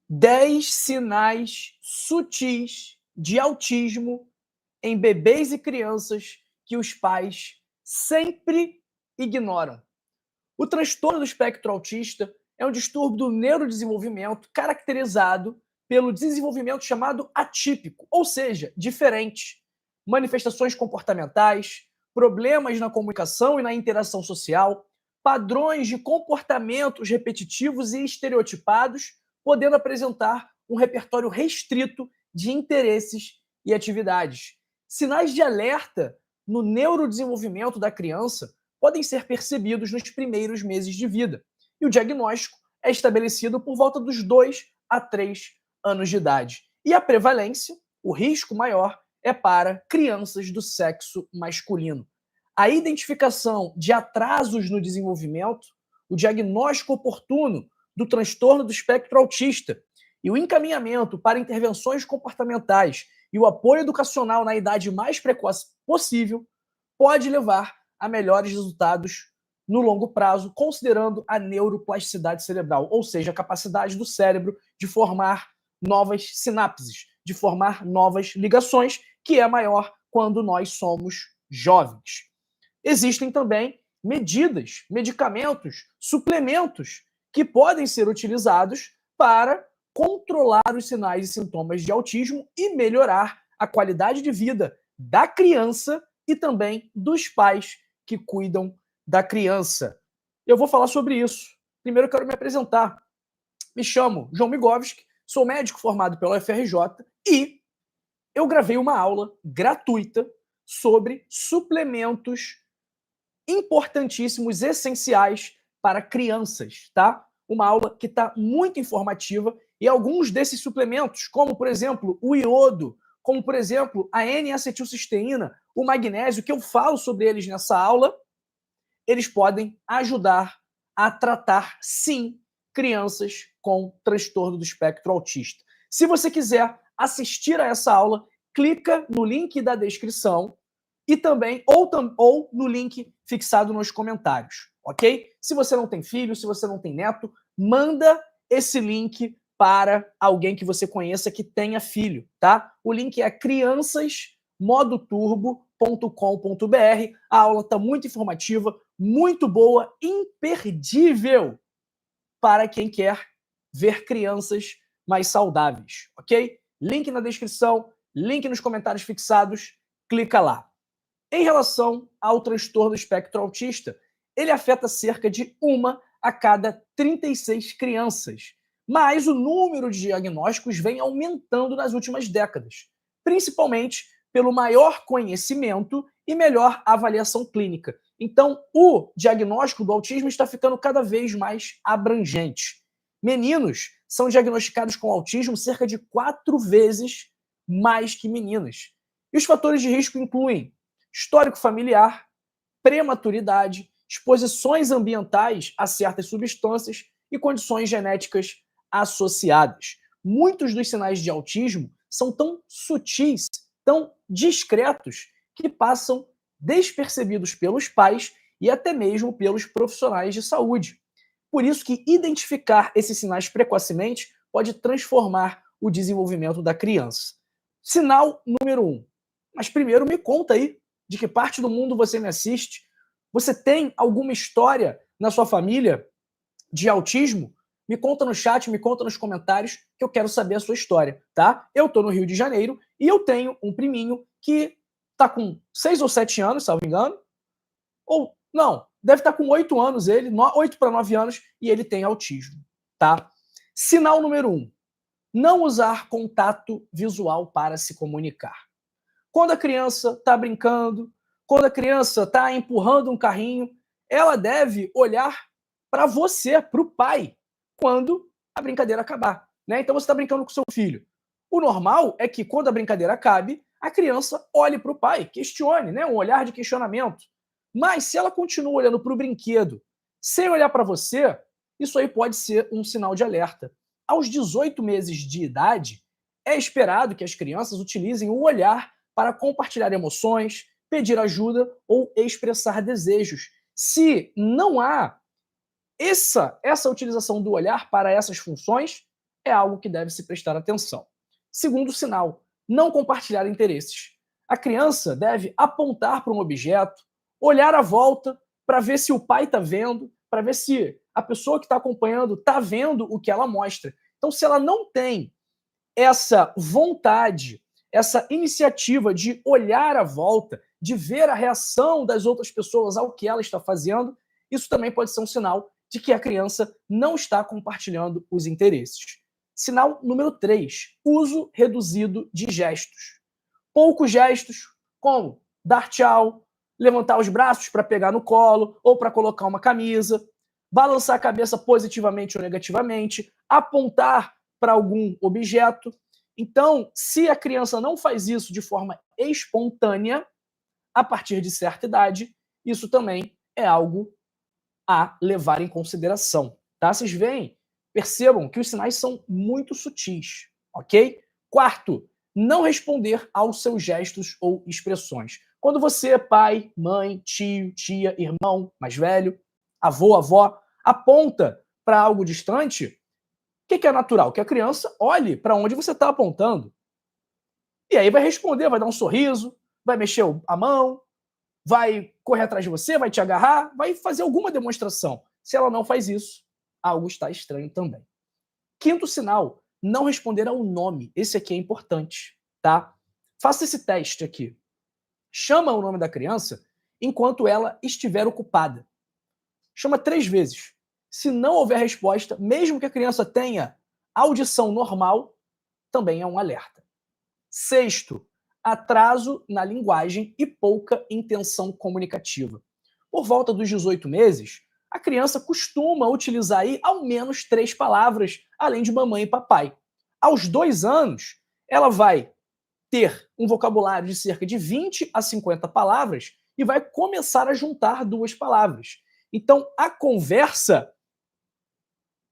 10 sinais sutis de autismo em bebês e crianças que os pais sempre ignoram. O transtorno do espectro autista é um distúrbio do neurodesenvolvimento caracterizado pelo desenvolvimento chamado atípico, ou seja, diferente, manifestações comportamentais, problemas na comunicação e na interação social, padrões de comportamentos repetitivos e estereotipados, podendo apresentar um repertório restrito de interesses e atividades. Sinais de alerta no neurodesenvolvimento da criança podem ser percebidos nos primeiros meses de vida. E o diagnóstico é estabelecido por volta dos 2 a 3 anos de idade. E a prevalência, o risco maior, é para crianças do sexo masculino. A identificação de atrasos no desenvolvimento, o diagnóstico oportuno do transtorno do espectro autista e o encaminhamento para intervenções comportamentais e o apoio educacional na idade mais precoce possível pode levar a melhores resultados no longo prazo, considerando a neuroplasticidade cerebral, ou seja, a capacidade do cérebro de formar novas sinapses, de formar novas ligações, que é maior quando nós somos jovens. Existem também medidas, medicamentos, suplementos que podem ser utilizados para controlar os sinais e sintomas de autismo e melhorar a qualidade de vida da criança e também dos pais que cuidam da criança. Eu vou falar sobre isso. Primeiro eu quero me apresentar. Me chamo João Migovski, sou médico formado pela UFRJ e eu gravei uma aula gratuita sobre suplementos importantíssimos, essenciais para crianças, tá? Uma aula que está muito informativa e alguns desses suplementos, como por exemplo o iodo, como por exemplo a N-acetilcisteína, o magnésio, que eu falo sobre eles nessa aula, eles podem ajudar a tratar, sim, crianças com transtorno do espectro autista. Se você quiser assistir a essa aula, clica no link da descrição e também, ou no link fixado nos comentários, ok? Se você não tem filho, se você não tem neto, manda esse link para alguém que você conheça que tenha filho, tá? O link é criançasmodoturbo.com.br. A aula está muito informativa, muito boa, imperdível para quem quer ver crianças mais saudáveis, ok? Link na descrição, link nos comentários fixados, clica lá. Em relação ao transtorno do espectro autista, ele afeta cerca de 1 a cada 36 crianças, mas o número de diagnósticos vem aumentando nas últimas décadas, principalmente pelo maior conhecimento e melhor avaliação clínica. Então, o diagnóstico do autismo está ficando cada vez mais abrangente. Meninos são diagnosticados com autismo cerca de 4 vezes mais que meninas. E os fatores de risco incluem histórico familiar, prematuridade, exposições ambientais a certas substâncias e condições genéticas associadas. Muitos dos sinais de autismo são tão sutis, tão discretos, que passam despercebidos pelos pais e até mesmo pelos profissionais de saúde. Por isso que identificar esses sinais precocemente pode transformar o desenvolvimento da criança. Sinal número 1. Mas primeiro me conta aí, de que parte do mundo você me assiste? Você tem alguma história na sua família de autismo? Me conta no chat, me conta nos comentários, que eu quero saber a sua história, tá? Eu tô no Rio de Janeiro e eu tenho um priminho que tá com 6 ou 7 anos, se não me engano. Ou, não, deve estar com 8 anos ele, 8 para 9 anos, e ele tem autismo, tá? Sinal número 1. Não usar contato visual para se comunicar. Quando a criança está brincando, quando a criança está empurrando um carrinho, ela deve olhar para você, para o pai, quando a brincadeira acabar, né? Então você está brincando com seu filho. O normal é que quando a brincadeira acabe, a criança olhe para o pai, questione, né? Um olhar de questionamento. Mas se ela continua olhando para o brinquedo sem olhar para você, isso aí pode ser um sinal de alerta. Aos 18 meses de idade, é esperado que as crianças utilizem o olhar para compartilhar emoções, pedir ajuda ou expressar desejos. Se não há essa utilização do olhar para essas funções, é algo que deve se prestar atenção. Segundo sinal, não compartilhar interesses. A criança deve apontar para um objeto, olhar à volta para ver se o pai está vendo, para ver se a pessoa que está acompanhando está vendo o que ela mostra. Então, se ela não tem essa vontade, essa iniciativa de olhar à volta, de ver a reação das outras pessoas ao que ela está fazendo, isso também pode ser um sinal de que a criança não está compartilhando os interesses. Sinal número 3, uso reduzido de gestos. Poucos gestos, como dar tchau, levantar os braços para pegar no colo ou para colocar uma camisa, balançar a cabeça positivamente ou negativamente, apontar para algum objeto. Então, se a criança não faz isso de forma espontânea, a partir de certa idade, isso também é algo a levar em consideração. Tá? Vocês veem, percebam que os sinais são muito sutis, ok? Quarto, não responder aos seus gestos ou expressões. Quando você, pai, mãe, tio, tia, irmão mais velho, avô, avó, aponta para algo distante, o que é natural? Que a criança olhe para onde você está apontando. E aí vai responder, vai dar um sorriso, vai mexer a mão, vai correr atrás de você, vai te agarrar, vai fazer alguma demonstração. Se ela não faz isso, algo está estranho também. Quinto sinal, não responder ao nome. Esse aqui é importante, tá? Faça esse teste aqui. Chama o nome da criança enquanto ela estiver ocupada. Chama 3 vezes. Se não houver resposta, mesmo que a criança tenha audição normal, também é um alerta. Sexto, atraso na linguagem e pouca intenção comunicativa. Por volta dos 18 meses, a criança costuma utilizar aí ao menos 3 palavras, além de mamãe e papai. Aos 2 anos, ela vai ter um vocabulário de cerca de 20 a 50 palavras e vai começar a juntar 2 palavras. Então, a conversa,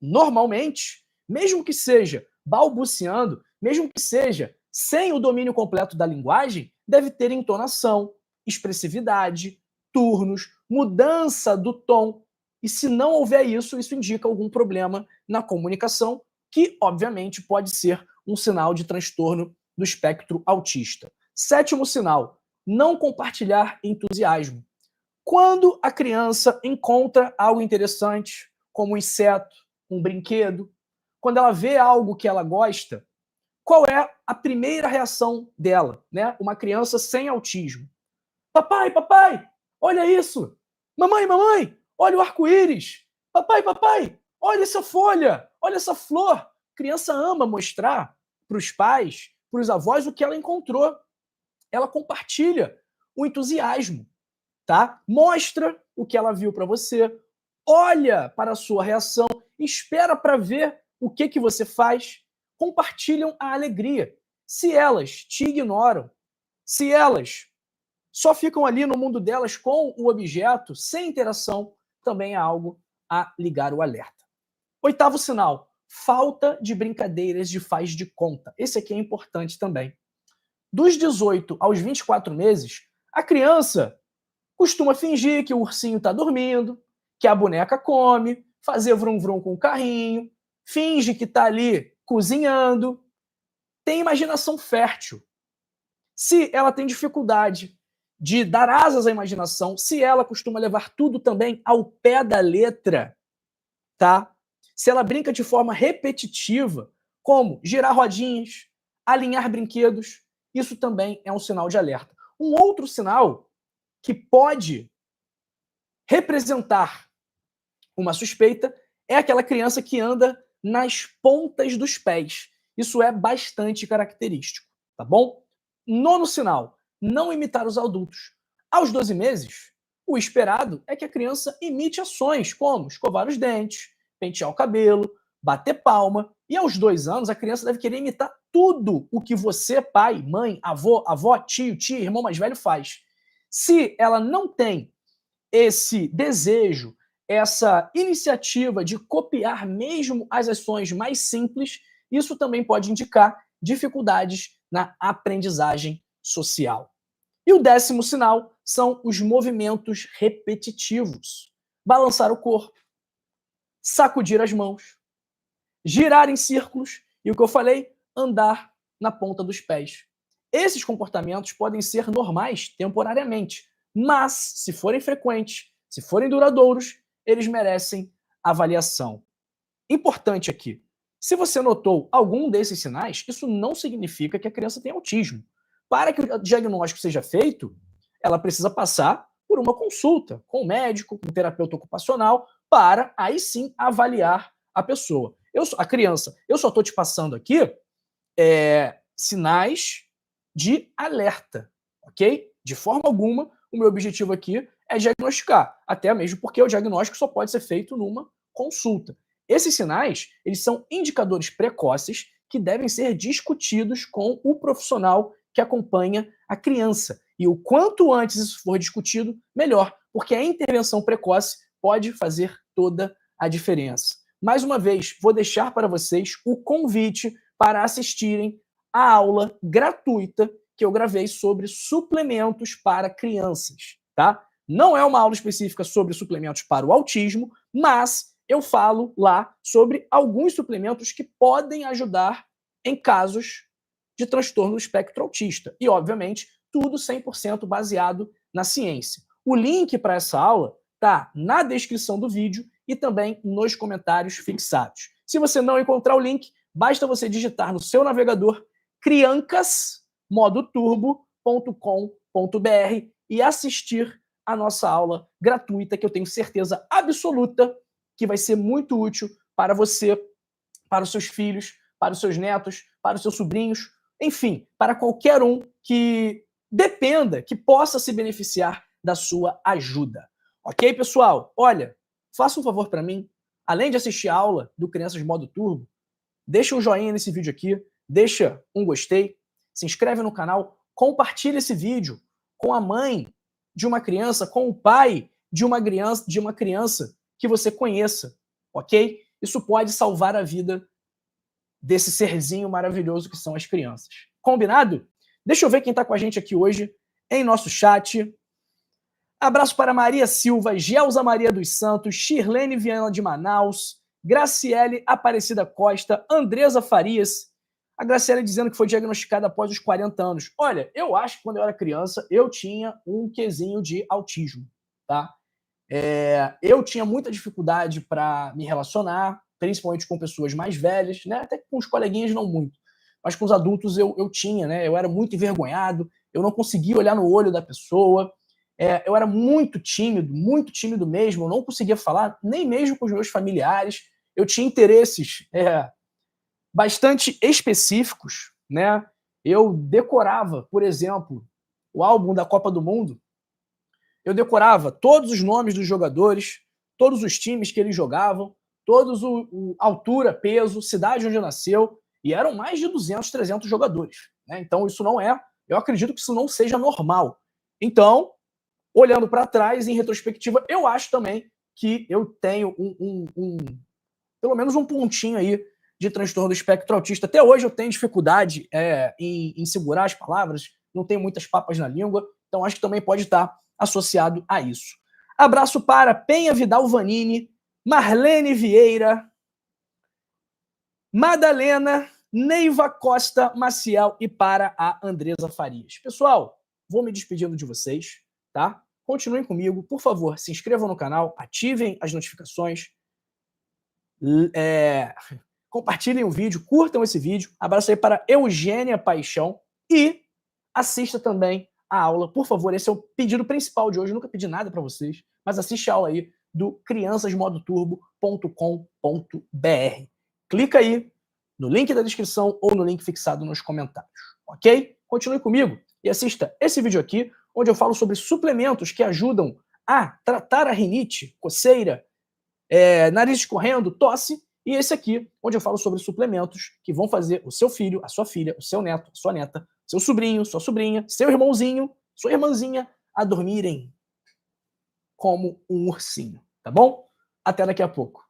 normalmente, mesmo que seja balbuciando, mesmo que seja sem o domínio completo da linguagem, deve ter entonação, expressividade, turnos, mudança do tom. E se não houver isso, isso indica algum problema na comunicação, que, obviamente, pode ser um sinal de transtorno do espectro autista. Sétimo sinal, não compartilhar entusiasmo. Quando a criança encontra algo interessante, como um inseto, um brinquedo, quando ela vê algo que ela gosta, qual é a primeira reação dela, né? Uma criança sem autismo. Papai, papai, olha isso! Mamãe, mamãe, olha o arco-íris! Papai, papai, olha essa folha, olha essa flor! A criança ama mostrar para os pais, para os avós, o que ela encontrou. Ela compartilha o entusiasmo, tá? Mostra o que ela viu para você, olha para a sua reação, espera para ver o que você faz, compartilham a alegria. Se elas te ignoram, se elas só ficam ali no mundo delas com o objeto, sem interação, também é algo a ligar o alerta. Oitavo sinal, falta de brincadeiras de faz de conta. Esse aqui é importante também. Dos 18 aos 24 meses, a criança costuma fingir que o ursinho está dormindo, que a boneca come, fazer vrum-vrum com o carrinho, finge que está ali cozinhando, tem imaginação fértil. Se ela tem dificuldade de dar asas à imaginação, se ela costuma levar tudo também ao pé da letra, tá? Se ela brinca de forma repetitiva, como girar rodinhas, alinhar brinquedos, isso também é um sinal de alerta. Um outro sinal que pode representar uma suspeita é aquela criança que anda nas pontas dos pés. Isso é bastante característico, tá bom? Nono sinal, não imitar os adultos. Aos 12 meses, o esperado é que a criança imite ações como escovar os dentes, pentear o cabelo, bater palma. E aos 2 anos, a criança deve querer imitar tudo o que você, pai, mãe, avô, avó, tio, tia, irmão mais velho faz. Se ela não tem esse desejo, essa iniciativa de copiar mesmo as ações mais simples, isso também pode indicar dificuldades na aprendizagem social. E o 10º sinal são os movimentos repetitivos. Balançar o corpo, sacudir as mãos, girar em círculos E o que eu falei? Andar na ponta dos pés. Esses comportamentos podem ser normais temporariamente, mas, se forem frequentes, se forem duradouros, eles merecem avaliação. Importante aqui, se você notou algum desses sinais, isso não significa que a criança tem autismo. Para que o diagnóstico seja feito, ela precisa passar por uma consulta com o médico, com o terapeuta ocupacional, para aí sim avaliar a pessoa. A criança. Eu só estou te passando aqui sinais de alerta, ok? De forma alguma, o meu objetivo aqui é diagnosticar, até mesmo porque o diagnóstico só pode ser feito numa consulta. Esses sinais, eles são indicadores precoces que devem ser discutidos com o profissional que acompanha a criança. E o quanto antes isso for discutido, melhor, porque a intervenção precoce pode fazer toda a diferença. Mais uma vez, vou deixar para vocês o convite para assistirem a aula gratuita que eu gravei sobre suplementos para crianças, tá? Não é uma aula específica sobre suplementos para o autismo, mas eu falo lá sobre alguns suplementos que podem ajudar em casos de transtorno do espectro autista. E, obviamente, tudo 100% baseado na ciência. O link para essa aula está na descrição do vídeo e também nos comentários fixados. Se você não encontrar o link, basta você digitar no seu navegador criancasmodoturbo.com.br e assistir a nossa aula gratuita, que eu tenho certeza absoluta que vai ser muito útil para você, para os seus filhos, para os seus netos, para os seus sobrinhos, enfim, para qualquer um que dependa, que possa se beneficiar da sua ajuda. Ok, pessoal? Olha, faça um favor para mim, além de assistir a aula do Crianças Modo Turbo, deixa um joinha nesse vídeo aqui, deixa um gostei, se inscreve no canal, compartilha esse vídeo com a mãe de uma criança, com o pai de uma criança que você conheça, ok? Isso pode salvar a vida desse serzinho maravilhoso que são as crianças. Combinado? Deixa eu ver quem está com a gente aqui hoje em nosso chat. Abraço para Maria Silva, Gelsa Maria dos Santos, Shirlene Viana de Manaus, Graciele Aparecida Costa, Andresa Farias. A Graciele dizendo que foi diagnosticada após os 40 anos. Olha, eu acho que quando eu era criança, eu tinha um quezinho de autismo, tá? Eu tinha muita dificuldade para me relacionar, principalmente com pessoas mais velhas, né? Até com os coleguinhas não muito. Mas com os adultos eu tinha, né? Eu era muito envergonhado, eu não conseguia olhar no olho da pessoa. Eu era muito tímido mesmo, eu não conseguia falar, nem mesmo com os meus familiares. Eu tinha interesses bastante específicos, né? Eu decorava, por exemplo, o álbum da Copa do Mundo. Eu decorava todos os nomes dos jogadores, todos os times que eles jogavam, todos altura, peso, cidade onde nasceu, e eram mais de 200, 300 jogadores, né? Então isso não é, eu acredito que isso não seja normal. Então, olhando para trás, em retrospectiva, eu acho também que eu tenho pelo menos um pontinho aí de transtorno do espectro autista. Até hoje eu tenho dificuldade em segurar as palavras, não tenho muitas papas na língua, então acho que também pode estar associado a isso. Abraço para Penha Vidal Vanini, Marlene Vieira, Madalena, Neiva Costa Maciel e para a Andresa Farias. Pessoal, vou me despedindo de vocês, tá? Continuem comigo, por favor, se inscrevam no canal, ativem as notificações, compartilhem o vídeo, curtam esse vídeo. Abraço aí para Eugênia Paixão e assista também a aula, por favor. Esse é o pedido principal de hoje. Eu nunca pedi nada para vocês, mas assiste a aula aí do criançasmodoturbo.com.br. Clica aí no link da descrição ou no link fixado nos comentários, ok? Continue comigo e assista esse vídeo aqui, onde eu falo sobre suplementos que ajudam a tratar a rinite, coceira, nariz escorrendo, tosse, e esse aqui, onde eu falo sobre suplementos que vão fazer o seu filho, a sua filha, o seu neto, a sua neta, seu sobrinho, sua sobrinha, seu irmãozinho, sua irmãzinha, a dormirem como um ursinho, tá bom? Até daqui a pouco.